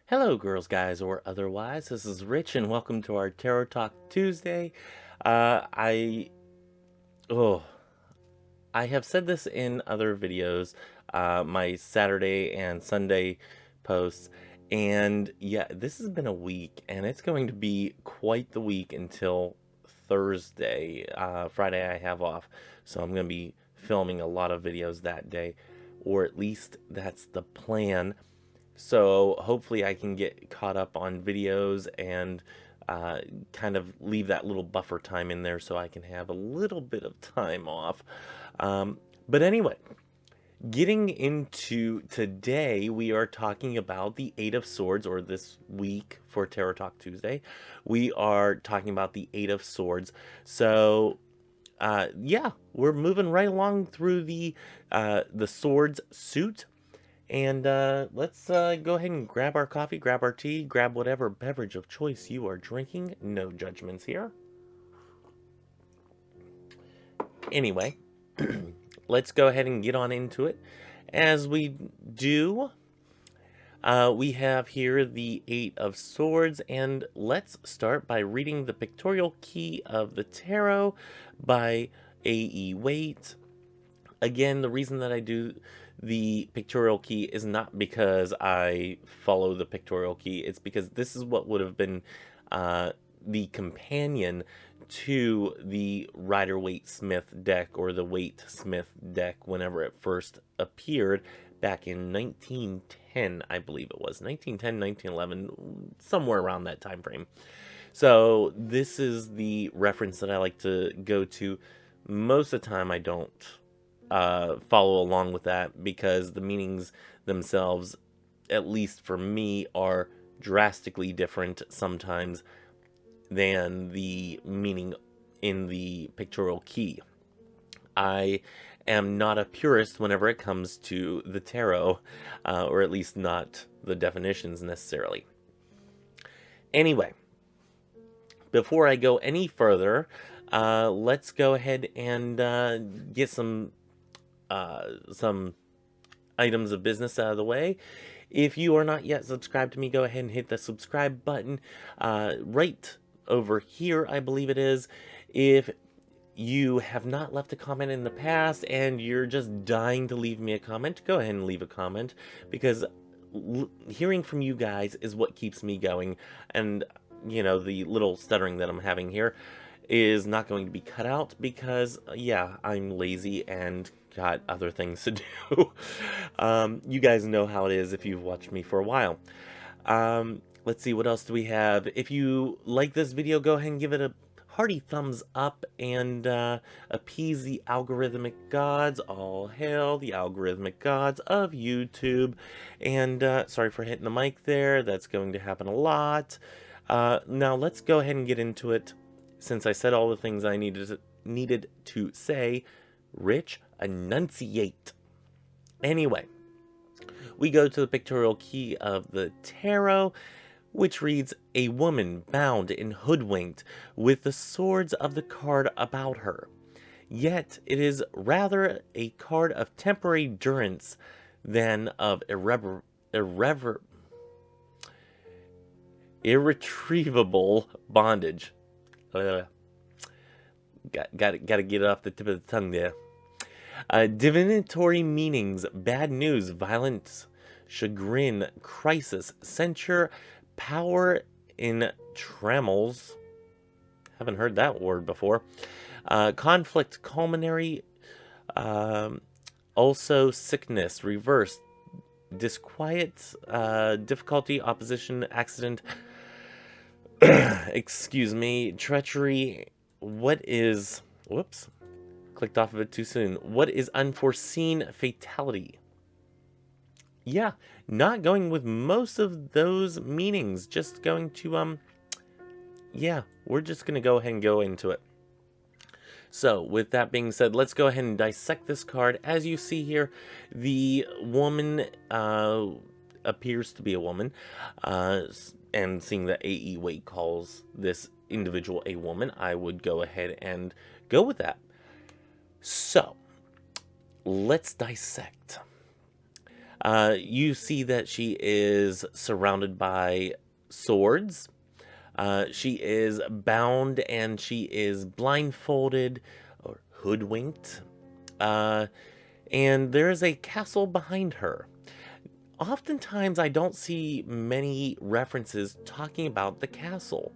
Hello, girls, guys, or otherwise. This is Rich, and welcome to our Tarot Talk Tuesday. Uh, I oh, I have said this in other videos, my Saturday and Sunday posts, and yeah, this has been a week, and it's going to be quite the week until Thursday. Friday I have off, so I'm going to be filming a lot of videos that day, or at least that's the plan. So hopefully I can get caught up on videos and uh, kind of leave that little buffer time in there so I can have a little bit of time off. Um, but anyway, getting into today, we are talking about the Eight of Swords, or this week for Tarot Talk Tuesday, we are talking about the Eight of Swords. So yeah, we're moving right along through the swords suit. And let's go ahead and grab our coffee, grab our tea, grab whatever beverage of choice you are drinking. No judgments here. Anyway, let's go ahead and get on into it. As we do, we have here the Eight of Swords, and let's start by reading the pictorial key of the tarot by A.E. Waite. Again, the reason that I do the pictorial key is not because I follow the pictorial key. It's because this is what would have been the companion to the Rider-Waite-Smith deck, or the Waite-Smith deck, whenever it first appeared back in 1910, I believe it was. 1910, 1911, somewhere around that time frame. So this is the reference that I like to go to. Most of the time I don't follow along with that, because the meanings themselves, at least for me, are drastically different sometimes than the meaning in the pictorial key. I am not a purist whenever it comes to the tarot, or at least not the definitions necessarily. Anyway, before I go any further, let's go ahead and get some items of business out of the way. If you are not yet subscribed to me, go ahead and hit the subscribe button right over here, I believe it is. If you have not left a comment in the past and you're just dying to leave me a comment, go ahead and leave a comment, because hearing from you guys is what keeps me going. And, you know, the little stuttering that I'm having here is not going to be cut out because, yeah, I'm lazy and got other things to do. You guys know how it is if you've watched me for a while. Let's see, what else do we have? If you like this video, go ahead and give it a hearty thumbs up and appease the algorithmic gods. All hail the algorithmic gods of YouTube. And sorry for hitting the mic there. That's going to happen a lot. Now let's go ahead and get into it. Since I said all the things I needed to say, Rich, enunciate. Anyway, we go to the pictorial key of the tarot, which reads, a woman bound and hoodwinked with the swords of the card about her. Yet it is rather a card of temporary durance than of irretrievable bondage. Got to get it off the tip of the tongue there. Divinatory meanings: bad news, violence, chagrin, crisis, censure, power in trammels. Haven't heard that word before. Conflict, culinary, also sickness, reverse, disquiet, difficulty, opposition, accident, excuse me, treachery. Whoops, clicked off of it too soon. What is unforeseen fatality? Yeah, not going with most of those meanings. Just going to, yeah, we're just going to go ahead and go into it. So, with that being said, let's go ahead and dissect this card. As you see here, the woman appears to be a woman, and seeing that A.E. Waite calls this individual a woman, I would go ahead and go with that. So, let's dissect. You see that she is surrounded by swords. She is bound and she is blindfolded or hoodwinked. Uh, and there is a castle behind her. Oftentimes, I don't see many references talking about the castle,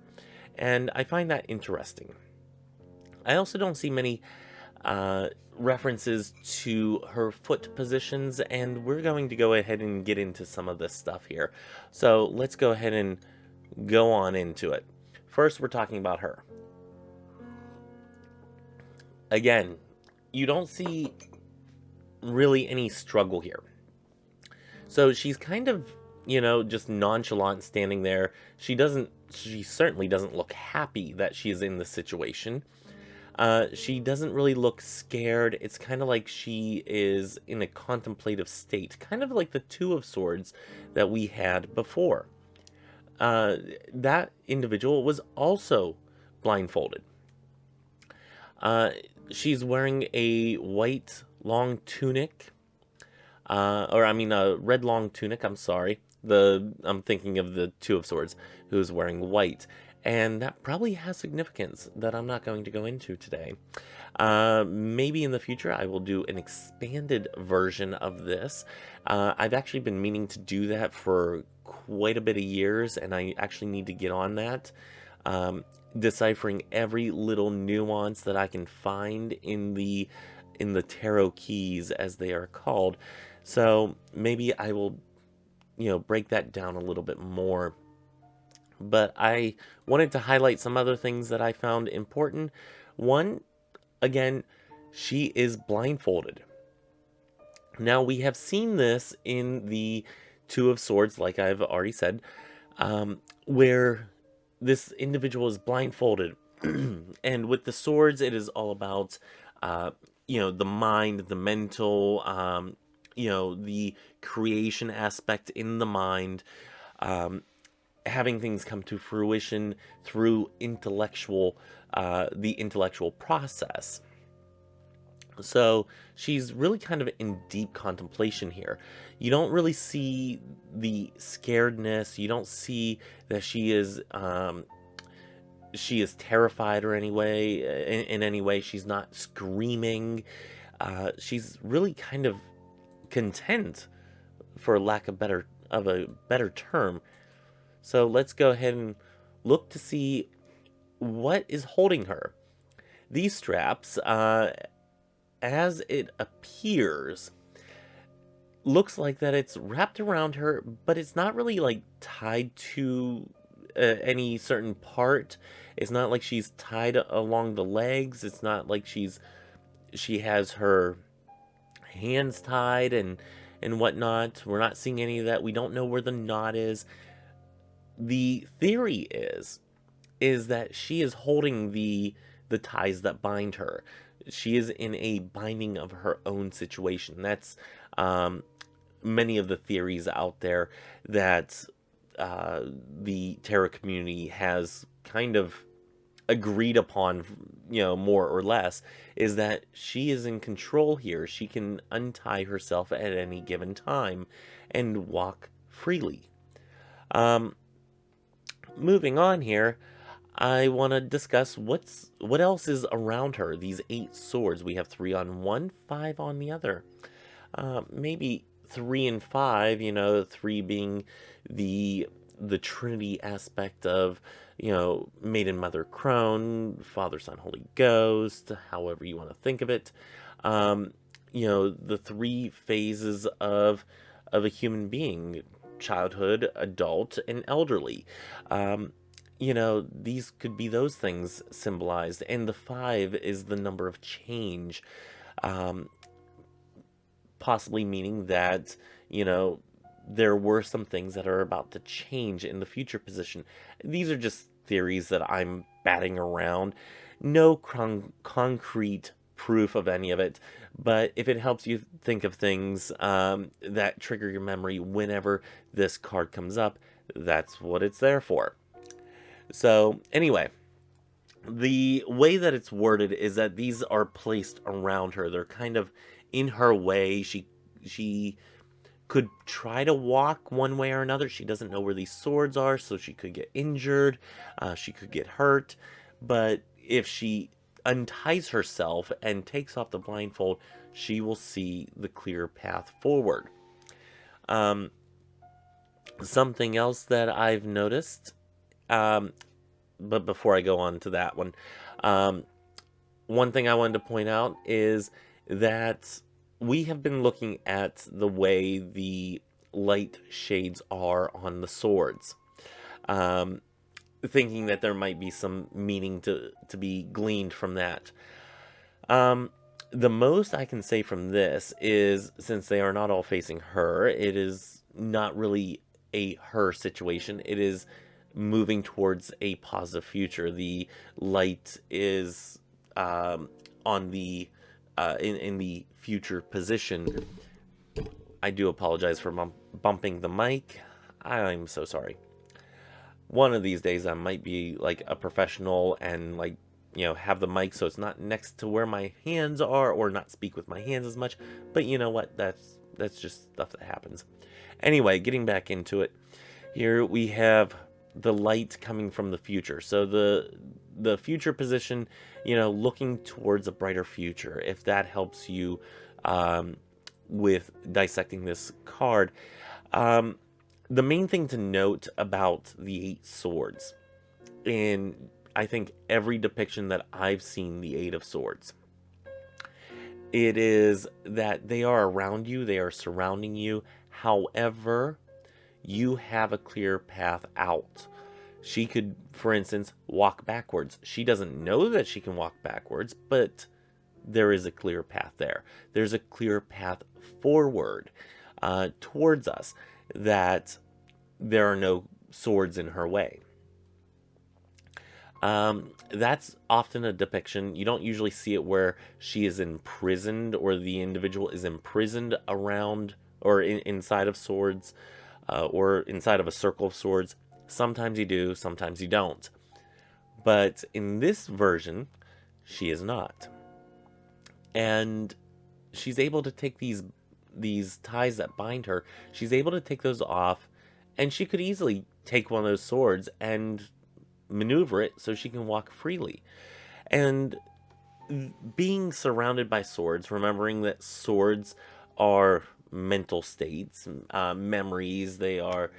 and I find that interesting. I also don't see many references to her foot positions, and we're going to go ahead and get into some of this stuff here. So let's go ahead and go on into it. First, we're talking about her. Again, you don't see really any struggle here. So she's kind of, just nonchalant standing there. She certainly doesn't look happy that she is in this situation. She doesn't really look scared. It's kind of like she is in a contemplative state, kind of like the Two of Swords that we had before. That individual was also blindfolded. She's wearing a white long tunic, a red long tunic. I'm sorry. I'm thinking of the Two of Swords, who's wearing white, and that probably has significance that I'm not going to go into today. Maybe in the future I will do an expanded version of this. I've actually been meaning to do that for quite a bit of years, and I actually need to get on that. Deciphering every little nuance that I can find in the tarot keys, as they are called. So maybe I will, break that down a little bit more. But I wanted to highlight some other things that I found important. One, again, she is blindfolded. Now, we have seen this in the Two of Swords, like I've already said, where this individual is blindfolded. And with the swords, it is all about, the mind, the mental, the creation aspect in the mind, having things come to fruition through the intellectual process. So she's really kind of in deep contemplation here. You don't really see the scaredness. You don't see that she is terrified or in any way. She's not screaming. She's really kind of content, for lack of a better term. So let's go ahead and look to see what is holding her. These straps, as it appears, looks like that it's wrapped around her, but it's not really like tied to any certain part. It's not like she's tied along the legs. It's not like she has her hands tied and whatnot. We're not seeing any of that. We don't know where the knot is. The theory is that she is holding the ties that bind her. She is in a binding of her own situation. That's many of the theories out there that the tarot community has kind of agreed upon, more or less, is that she is in control here. She can untie herself at any given time and walk freely. Moving on here, I want to discuss what else is around her. These 8 swords. We have 3 on one, 5 on the other. Maybe 3 and 5. 3 being the Trinity aspect of, Maiden, Mother, Crone, Father, Son, Holy Ghost. However you want to think of it. The 3 phases of a human being: childhood, adult, and elderly. These could be those things symbolized. And the 5 is the number of change, possibly meaning that, there were some things that are about to change in the future position. These are just theories that I'm batting around. No concrete proof of any of it, but if it helps you think of things that trigger your memory whenever this card comes up, that's what it's there for. So anyway, the way that it's worded is that these are placed around her. They're kind of in her way. She could try to walk one way or another. She doesn't know where these swords are, so she could get injured, she could get hurt. But if she unties herself and takes off the blindfold, she will see the clear path forward. Something else that I've noticed, but before I go on to that one, one thing I wanted to point out is that we have been looking at the way the light shades are on the swords, thinking that there might be some meaning to be gleaned from that. The most I can say from this is, since they are not all facing her, it is not really a her situation. It is moving towards a positive future. The light is on the in the future position. I do apologize for bumping the mic. I'm so sorry. One of these days I might be like a professional and, like, you know, have the mic so it's not next to where my hands are, or not speak with my hands as much. But you know what? That's just stuff that happens. Anyway, getting back into it. Here we have the light coming from the future. So the future position, you know, looking towards a brighter future. If that helps you with dissecting this card. The main thing to note about the 8 swords, in I think every depiction that I've seen the 8 of swords, it is that they are around you, they are surrounding you. However, you have a clear path out. She could, for instance, walk backwards. She doesn't know that she can walk backwards, but there is a clear path there. There's a clear path forward towards us, that there are no swords in her way. That's often a depiction. You don't usually see it where she is imprisoned, or the individual is imprisoned around or inside of swords, or inside of a circle of swords. Sometimes you do, sometimes you don't. But in this version, she is not. And she's able to take these ties that bind her, she's able to take those off, and she could easily take one of those swords and maneuver it so she can walk freely. And being surrounded by swords, remembering that swords are mental states, memories, they are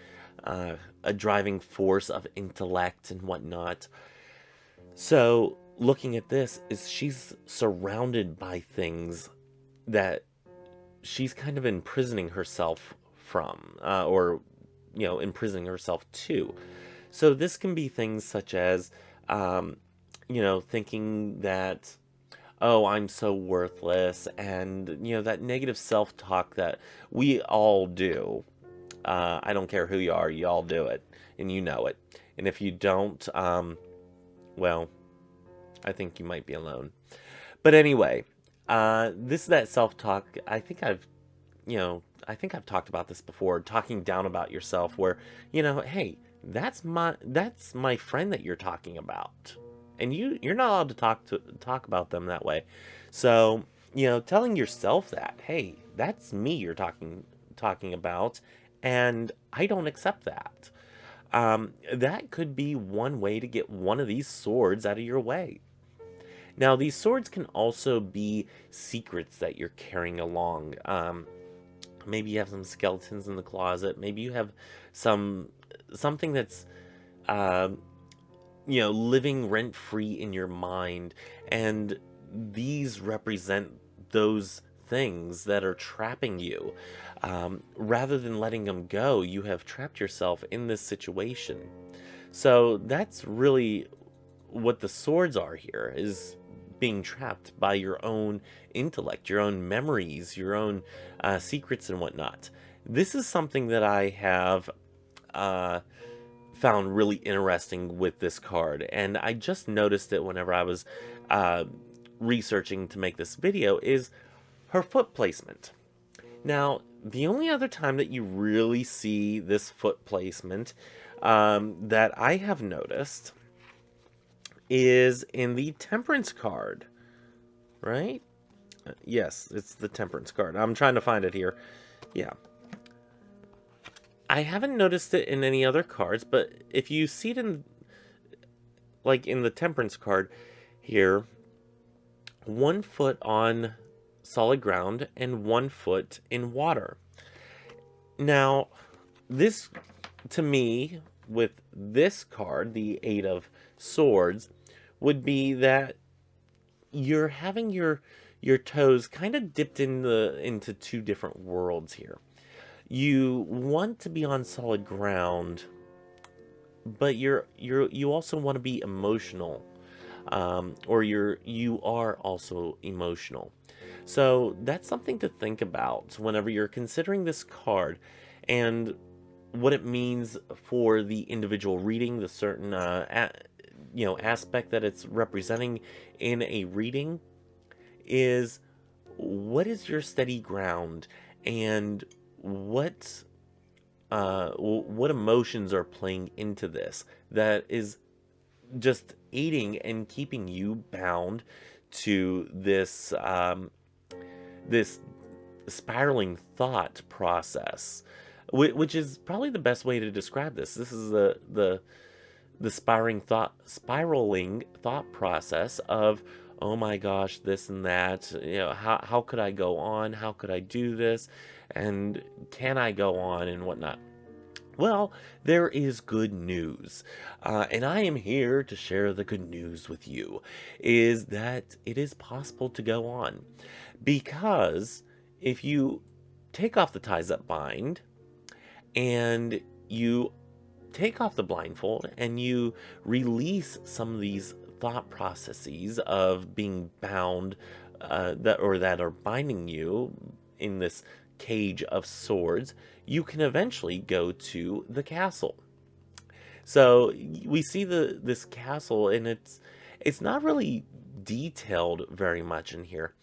a driving force of intellect and whatnot. So looking at this, is she's surrounded by things that she's kind of imprisoning herself from, or, you know, imprisoning herself to. So this can be things such as, you know, thinking that, oh, I'm so worthless, and, you know, that negative self-talk that we all do. I don't care who you are, you all do it, and you know it. And if you don't, well, I think you might be alone. But anyway, this is that self-talk. I think I've talked about this before, talking down about yourself, where, you know, hey, that's my friend that you're talking about, and you're not allowed to talk about them that way. So, you know, telling yourself that, hey, that's me you're talking about, and I don't accept that. That could be one way to get one of these swords out of your way. Now, these swords can also be secrets that you're carrying along. Maybe you have some skeletons in the closet. Maybe you have something that's, you know, living rent-free in your mind. And these represent those things that are trapping you. Rather than letting them go, you have trapped yourself in this situation. So that's really what the swords are here, is being trapped by your own intellect, your own memories, your own secrets and whatnot. This is something that I have found really interesting with this card, and I just noticed it whenever I was researching to make this video, is her foot placement. Now, the only other time that you really see this foot placement that I have noticed is in the Temperance card, right? Yes, it's the Temperance card. I'm trying to find it here. Yeah. I haven't noticed it in any other cards, but if you see it in, like in the Temperance card here, 1 foot on solid ground and 1 foot in water. Now, this, to me, with this card, the Eight of Swords, would be that you're having your toes kind of dipped into two different worlds here. You want to be on solid ground, but you also want to be emotional, or you are also emotional. So that's something to think about whenever you're considering this card, and what it means for the individual reading, the certain aspect that it's representing in a reading is what is your steady ground, and what emotions are playing into this that is just aiding and keeping you bound to this spiraling thought process, which is probably the best way to describe this. This is the spiraling thought process of, oh my gosh, this and that. How could I go on? How could I do this? And can I go on and whatnot? Well, there is good news, and I am here to share the good news with you, is that it is possible to go on. Because if you take off the ties that bind, and you take off the blindfold, and you release some of these thought processes of being bound, that are binding you in this cage of swords, you can eventually go to the castle. So we see this castle, and it's not really detailed very much in here.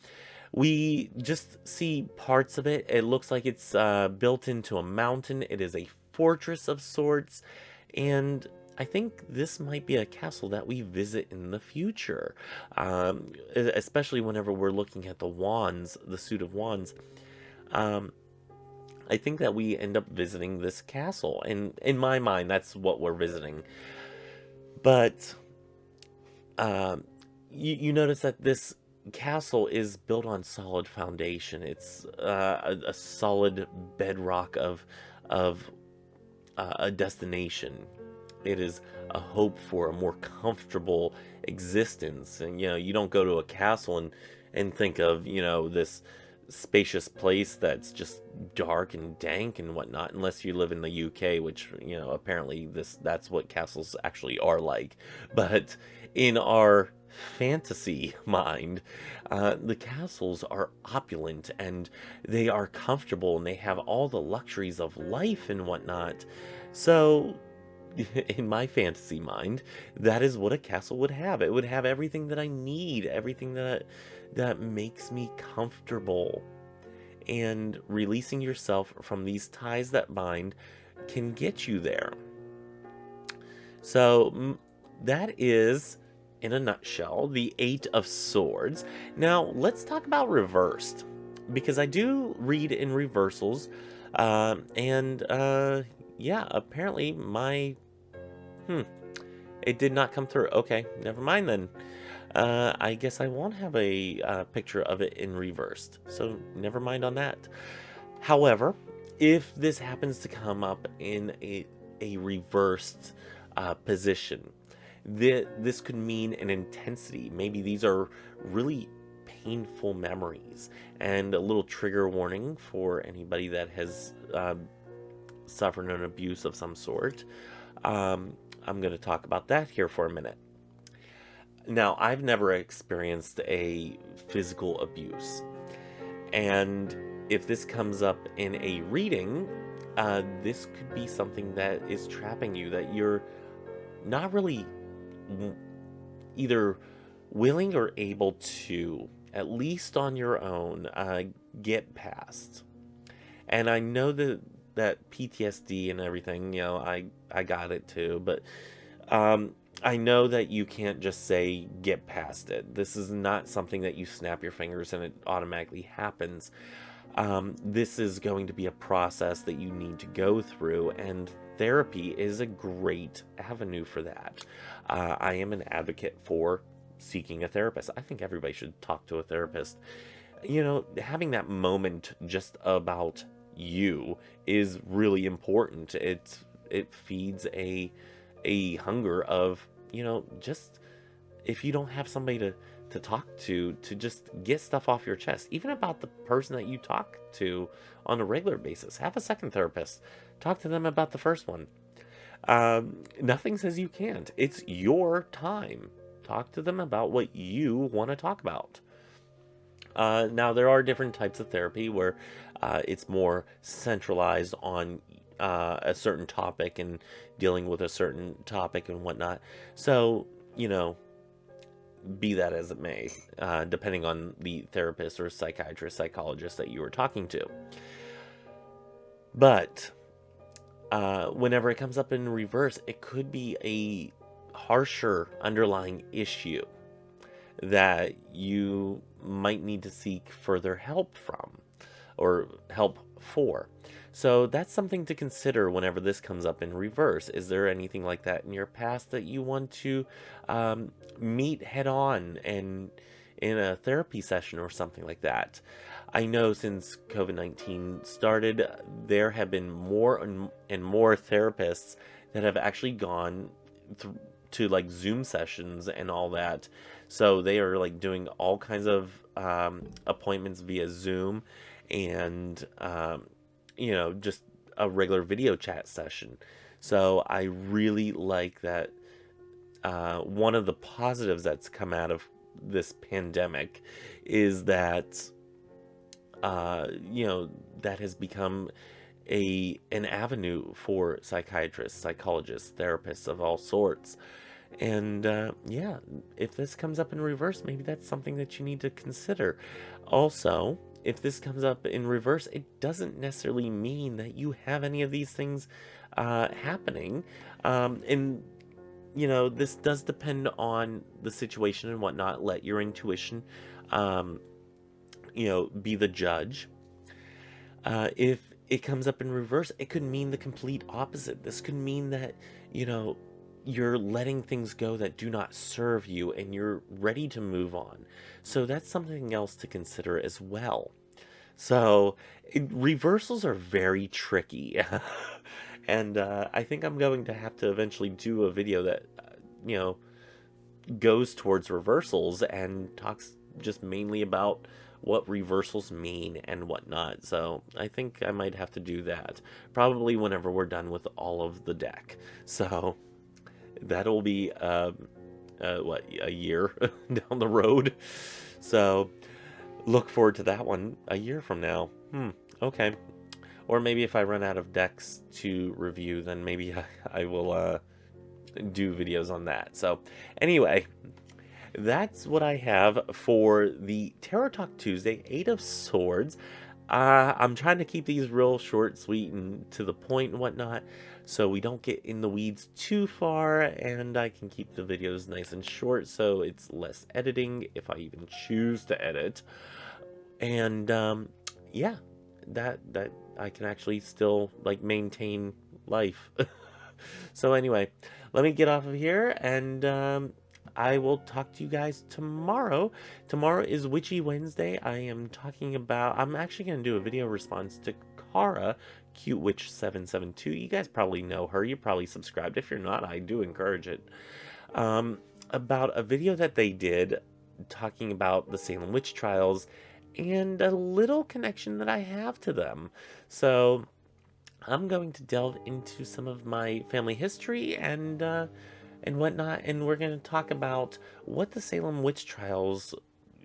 We just see parts of it. It looks like it's built into a mountain. It is a fortress of sorts, and I think this might be a castle that we visit in the future, especially whenever we're looking at the wands, the suit of wands. Um, I think that we end up visiting this castle, and in my mind, that's what we're visiting. But you notice that this castle is built on solid foundation. It's a solid bedrock of a destination. It is a hope for a more comfortable existence. And you don't go to a castle and think of this spacious place that's just dark and dank and whatnot, unless you live in the UK, which apparently that's what castles actually are like. But in our fantasy mind, the castles are opulent, and they are comfortable, and they have all the luxuries of life and whatnot. So in my fantasy mind, that is what a castle would have. It would have everything that I need, everything that makes me comfortable. And releasing yourself from these ties that bind can get you there. So that is, in a nutshell, the Eight of Swords. Now let's talk about reversed, because I do read in reversals, and yeah, apparently it did not come through. Okay, never mind then. I guess I won't have a picture of it in reversed, so never mind on that. However, if this happens to come up in a reversed position, this could mean an intensity. Maybe these are really painful memories, and a little trigger warning for anybody that has suffered an abuse of some sort. I'm going to talk about that here for a minute. Now, I've never experienced a physical abuse, and if this comes up in a reading, this could be something that is trapping you, that you're not really either willing or able to, at least on your own, get past. And I know that PTSD and everything, I got it too, but I know that you can't just say get past it. This is not something that you snap your fingers and it automatically happens. This is going to be a process that you need to go through, and therapy is a great avenue for that. I am an advocate for seeking a therapist. I think everybody should talk to a therapist. Having that moment just about you is really important. It feeds a hunger of, just if you don't have somebody to talk to just get stuff off your chest, even about the person that you talk to on a regular basis. Have a second therapist. Talk to them about the first one. Nothing says you can't. It's your time. Talk to them about what you want to talk about. Now, there are different types of therapy where it's more centralized on a certain topic and dealing with a certain topic and whatnot. So, be that as it may, depending on the therapist or psychiatrist, psychologist that you are talking to. But whenever it comes up in reverse, it could be a harsher underlying issue that you might need to seek further help from or help for. So that's something to consider whenever this comes up in reverse. Is there anything like that in your past that you want to meet head on and in a therapy session or something like that? I know since COVID-19 started, there have been more and more therapists that have actually gone to like Zoom sessions and all that. So they are like doing all kinds of appointments via Zoom and just a regular video chat session. So I really like that. One of the positives that's come out of this pandemic is that that has become an avenue for psychiatrists, psychologists, therapists of all sorts. And if this comes up in reverse, maybe that's something that you need to consider. Also, if this comes up in reverse, it doesn't necessarily mean that you have any of these things happening. And this does depend on the situation and whatnot. Let your intuition, be the judge. If it comes up in reverse, it could mean the complete opposite. This could mean that, you're letting things go that do not serve you and you're ready to move on. So that's something else to consider as well. So reversals are very tricky. And I think I'm going to have to eventually do a video that, goes towards reversals and talks just mainly about what reversals mean and whatnot. So I think I might have to do that probably whenever we're done with all of the deck. So that'll be a year down the road. So look forward to that one a year from now. Okay. Or maybe if I run out of decks to review, then maybe I will do videos on that. So anyway, that's what I have for the Tarot Talk Tuesday, 8 of Swords. I'm trying to keep these real short, sweet, and to the point and whatnot, so we don't get in the weeds too far, and I can keep the videos nice and short, so it's less editing, if I even choose to edit. And, that I can actually still, maintain life. So anyway, let me get off of here, and, I will talk to you guys tomorrow. Tomorrow is Witchy Wednesday. I'm actually going to do a video response to Kara, Cute Witch 772. You guys probably know her. You're probably subscribed. If you're not, I do encourage it. About a video that they did talking about the Salem witch trials and a little connection that I have to them. So I'm going to delve into some of my family history and whatnot, and we're going to talk about what the Salem witch trials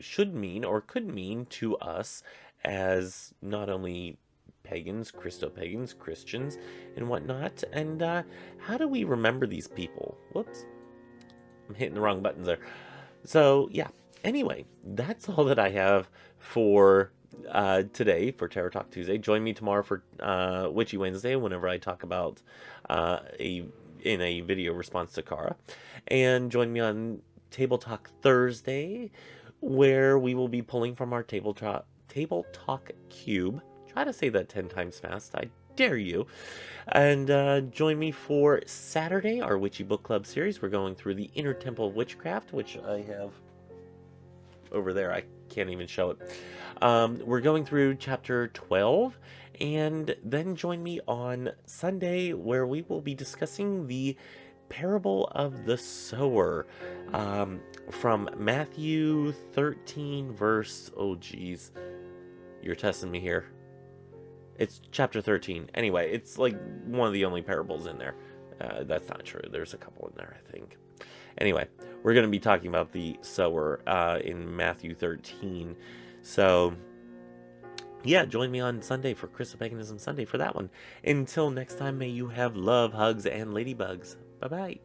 should mean or could mean to us as not only pagans, Christo-Pagans, Christians, and whatnot, and how do we remember these people? Whoops, I'm hitting the wrong buttons there. So yeah, anyway, that's all that I have for today for Tarot Talk Tuesday. Join me tomorrow for Witchy Wednesday whenever I talk about in a video response to Kara. And join me on Table Talk Thursday, where we will be pulling from our Table Table Talk Cube. Try to say that 10 times fast. I dare you. And join me for Saturday, our Witchy Book Club series. We're going through the Inner Temple of Witchcraft, which I have over there. I can't even show it. We're going through chapter 12. And then join me on Sunday, where we will be discussing the parable of the sower, from Matthew 13, verse, oh geez, you're testing me here. It's chapter 13. Anyway, it's like one of the only parables in there. That's not true. There's a couple in there, I think. Anyway, we're going to be talking about the sower in Matthew 13. So, yeah, join me on Sunday for Christo-Paganism Sunday for that one. Until next time, may you have love, hugs, and ladybugs. Bye-bye.